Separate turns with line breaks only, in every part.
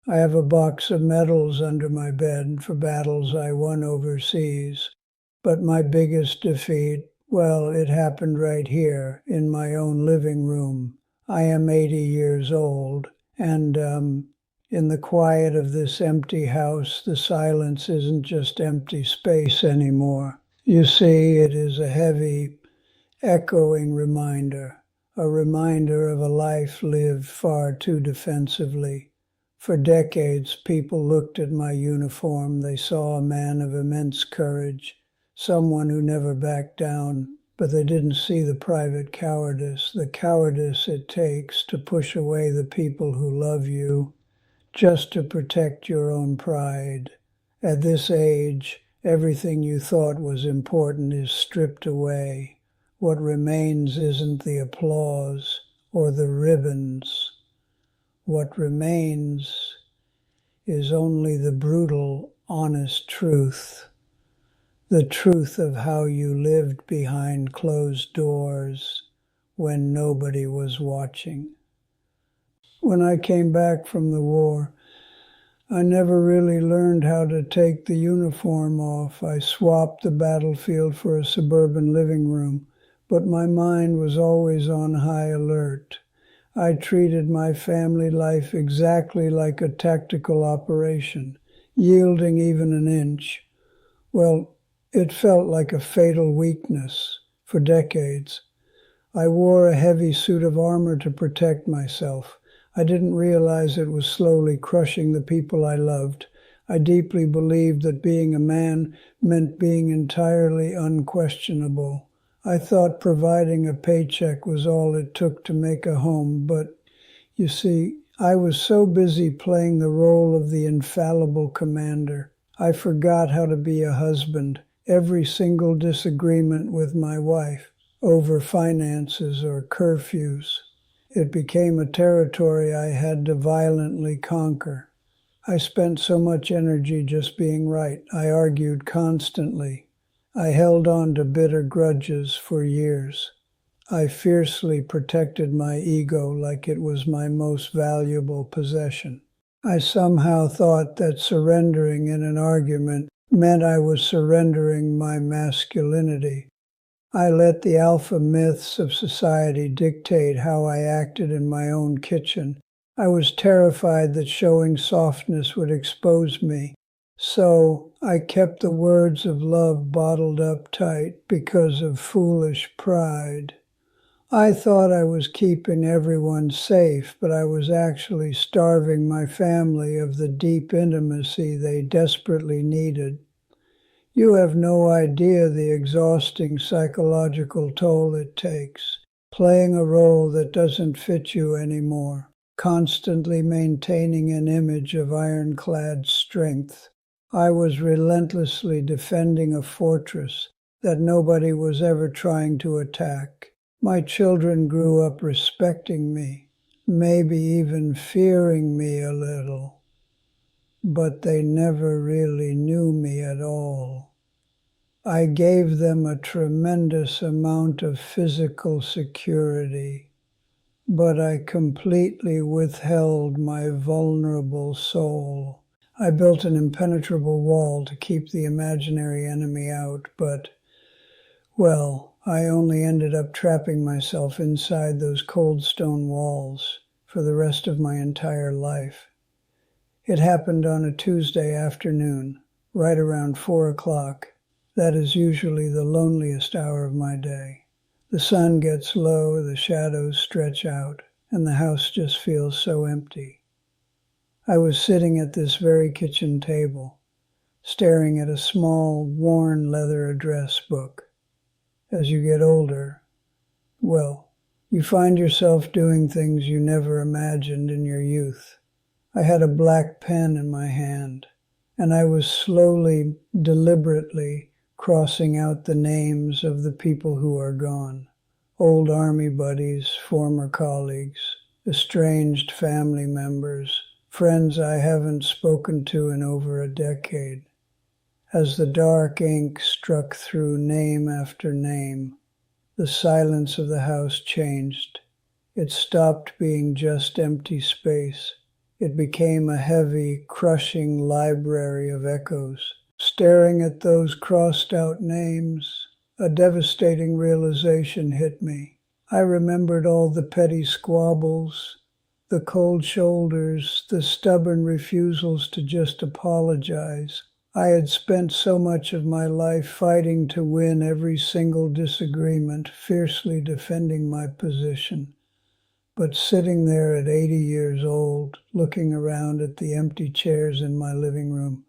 I have a box of medals under my bed for battles I won overseas. But my biggest defeat, well, it happened right here in my own living room. I am 80 years old, and in the quiet of this empty house, the silence isn't just empty space anymore. You see, it is a heavy, echoing reminder, a reminder of a life lived far too defensively. For decades, people looked at my uniform. They saw a man of immense courage, someone who never backed down, but they didn't see the the cowardice it takes to push away the people who love you just to protect your own pride. At this age, everything you thought was important is stripped away. What remains isn't the applause or the ribbons. What remains is only the brutal, honest truth. The truth of how you lived behind closed doors when nobody was watching. When I came back from the war, I never really learned how to take the uniform off. I swapped the battlefield for a suburban living room, but my mind was always on high alert. I treated my family life exactly like a tactical operation, yielding even an inch. Well, it felt like a fatal weakness for decades. I wore a heavy suit of armor to protect myself. I didn't realize it was slowly crushing the people I loved. I deeply believed that being a man meant being entirely unquestionable. I thought providing a paycheck was all it took to make a home, but you see, I was so busy playing the role of the infallible commander. I forgot how to be a husband. Every single disagreement with my wife over finances or curfews, it became a territory I had to violently conquer. I spent so much energy just being right. I argued constantly. I held on to bitter grudges for years. I fiercely protected my ego like it was my most valuable possession. I somehow thought that surrendering in an argument meant I was surrendering my masculinity. I let the alpha myths of society dictate how I acted in my own kitchen. I was terrified that showing softness would expose me. So I kept the words of love bottled up tight because of foolish pride. I thought I was keeping everyone safe, but I was actually starving my family of the deep intimacy they desperately needed. You have no idea the exhausting psychological toll it takes, playing a role that doesn't fit you anymore, constantly maintaining an image of ironclad strength. I was relentlessly defending a fortress that nobody was ever trying to attack. My children grew up respecting me, maybe even fearing me a little, but they never really knew me at all. I gave them a tremendous amount of physical security, but I completely withheld my vulnerable soul. I built an impenetrable wall to keep the imaginary enemy out, but, well, I only ended up trapping myself inside those cold stone walls for the rest of my entire life. It happened on a Tuesday afternoon, right around 4 o'clock. That is usually the loneliest hour of my day. The sun gets low, the shadows stretch out, and the house just feels so empty. I was sitting at this very kitchen table, staring at a small, worn leather address book. As you get older, well, you find yourself doing things you never imagined in your youth. I had a black pen in my hand, and I was slowly, deliberately crossing out the names of the people who are gone. Old army buddies, former colleagues, estranged family members, friends I haven't spoken to in over a decade. As the dark ink struck through name after name, the silence of the house changed. It stopped being just empty space It became a heavy, crushing library of echoes. Staring at those crossed-out names, a devastating realization hit me. I remembered all the petty squabbles, the cold shoulders, the stubborn refusals to just apologize. I had spent so much of my life fighting to win every single disagreement, fiercely defending my position. But sitting there at 80 years old, looking around at the empty chairs in my living room,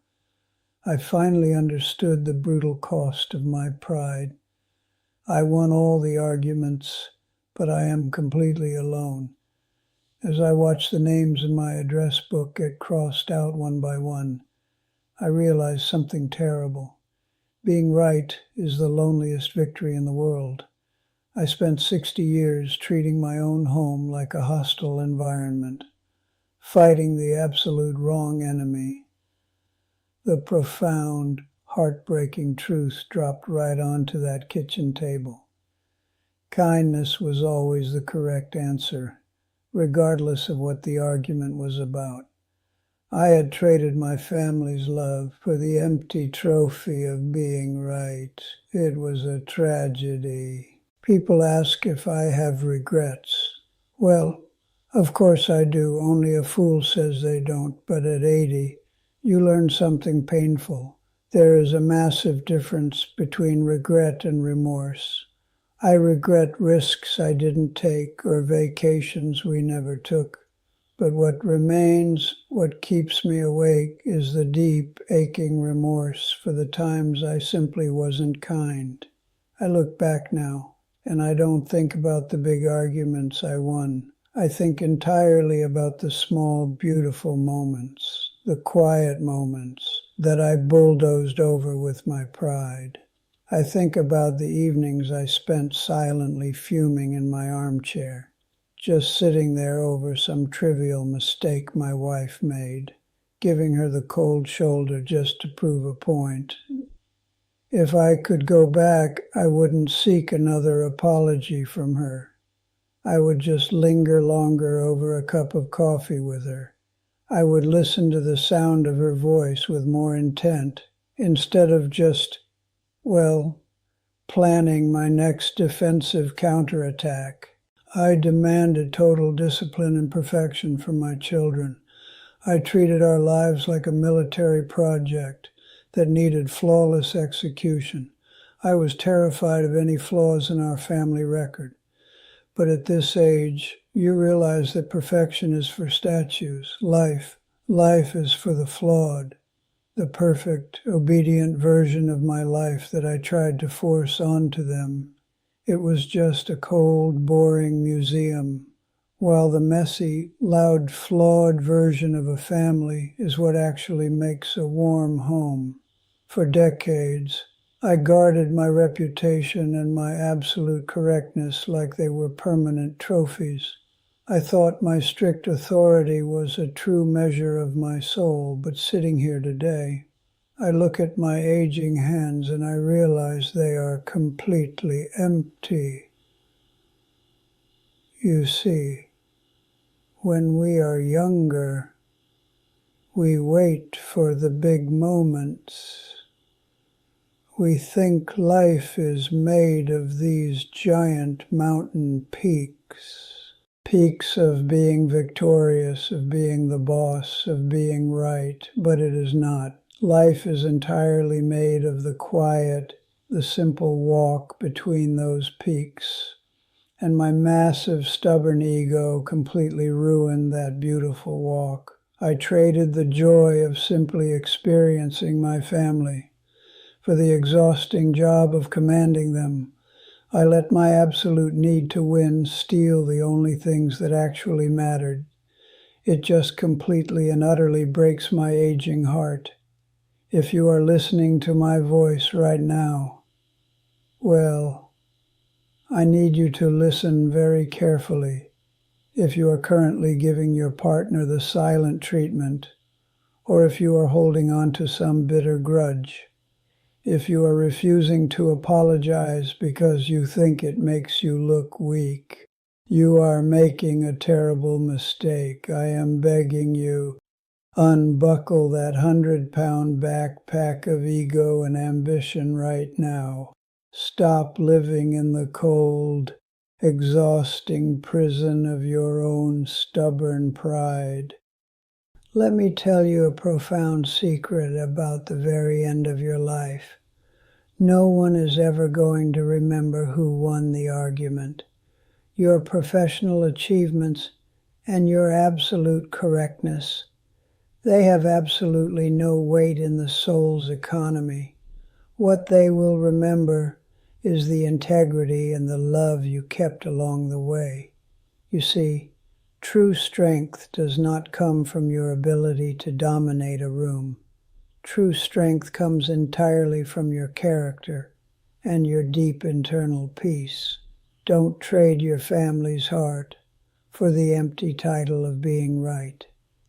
I finally understood the brutal cost of my pride. I won all the arguments, but I am completely alone. As I watched the names in my address book get crossed out one by one, I realized something terrible. Being right is the loneliest victory in the world. I spent 60 years treating my own home like a hostile environment, fighting the absolute wrong enemy. The profound, heartbreaking truth dropped right onto that kitchen table. Kindness was always the correct answer, regardless of what the argument was about. I had traded my family's love for the empty trophy of being right. It was a tragedy. People ask if I have regrets. Well, of course I do. Only a fool says they don't. But at 80, you learn something painful. There is a massive difference between regret and remorse. I regret risks I didn't take or vacations we never took. But what remains, what keeps me awake, is the deep, aching remorse for the times I simply wasn't kind. I look back now, and I don't think about the big arguments I won. I think entirely about the small, beautiful moments, the quiet moments that I bulldozed over with my pride. I think about the evenings I spent silently fuming in my armchair, just sitting there over some trivial mistake my wife made, giving her the cold shoulder just to prove a point. If I could go back, I wouldn't seek another apology from her. I would just linger longer over a cup of coffee with her. I would listen to the sound of her voice with more intent, instead of just, planning my next defensive counterattack. I demanded total discipline and perfection from my children. I treated our lives like a military project that needed flawless execution. I was terrified of any flaws in our family record. But at this age, you realize that perfection is for statues. Life is for the flawed. The perfect, obedient version of my life that I tried to force onto them. It was just a cold, boring museum, while the messy, loud, flawed version of a family is what actually makes a warm home. For decades, I guarded my reputation and my absolute correctness like they were permanent trophies. I thought my strict authority was a true measure of my soul, but sitting here today, I look at my aging hands and I realize they are completely empty. You see, when we are younger, we wait for the big moments. We think life is made of these giant mountain peaks. Peaks of being victorious, of being the boss, of being right, but it is not. Life is entirely made of the quiet, the simple walk between those peaks. And my massive, stubborn ego completely ruined that beautiful walk. I traded the joy of simply experiencing my family for the exhausting job of commanding them. I let my absolute need to win steal the only things that actually mattered. It just completely and utterly breaks my aging heart. If you are listening to my voice right now, I need you to listen very carefully. If you are currently giving your partner the silent treatment, or if you are holding on to some bitter grudge, if you are refusing to apologize because you think it makes you look weak, You are making a terrible mistake. I am begging you, unbuckle that 100-pound backpack of ego and ambition right now. Stop living in the cold, exhausting prison of your own stubborn pride. Let me tell you a profound secret about the very end of your life. No one is ever going to remember who won the argument. Your professional achievements and your absolute correctness, they have absolutely no weight in the soul's economy. What they will remember is the integrity and the love you kept along the way. You see, true strength does not come from your ability to dominate a room. True strength comes entirely from your character and your deep internal peace. Don't trade your family's heart for the empty title of being right.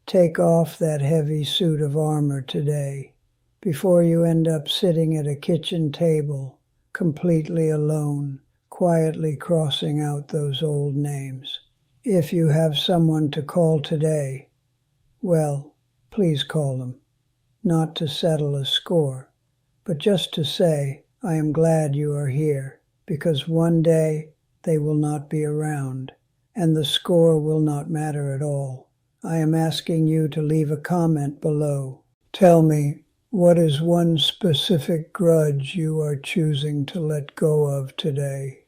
Take off that heavy suit of armor today before you end up sitting at a kitchen table, completely alone, quietly crossing out those old names. If you have someone to call today, well, please call them. Not to settle a score, but just to say, I am glad you are here, because one day they will not be around, and the score will not matter at all. I am asking you to leave a comment below. Tell me, what is one specific grudge you are choosing to let go of today?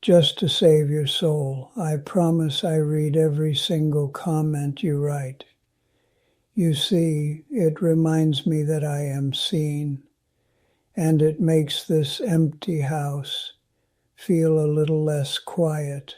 Just to save your soul, I promise I read every single comment you write. You see, it reminds me that I am seen, and it makes this empty house feel a little less quiet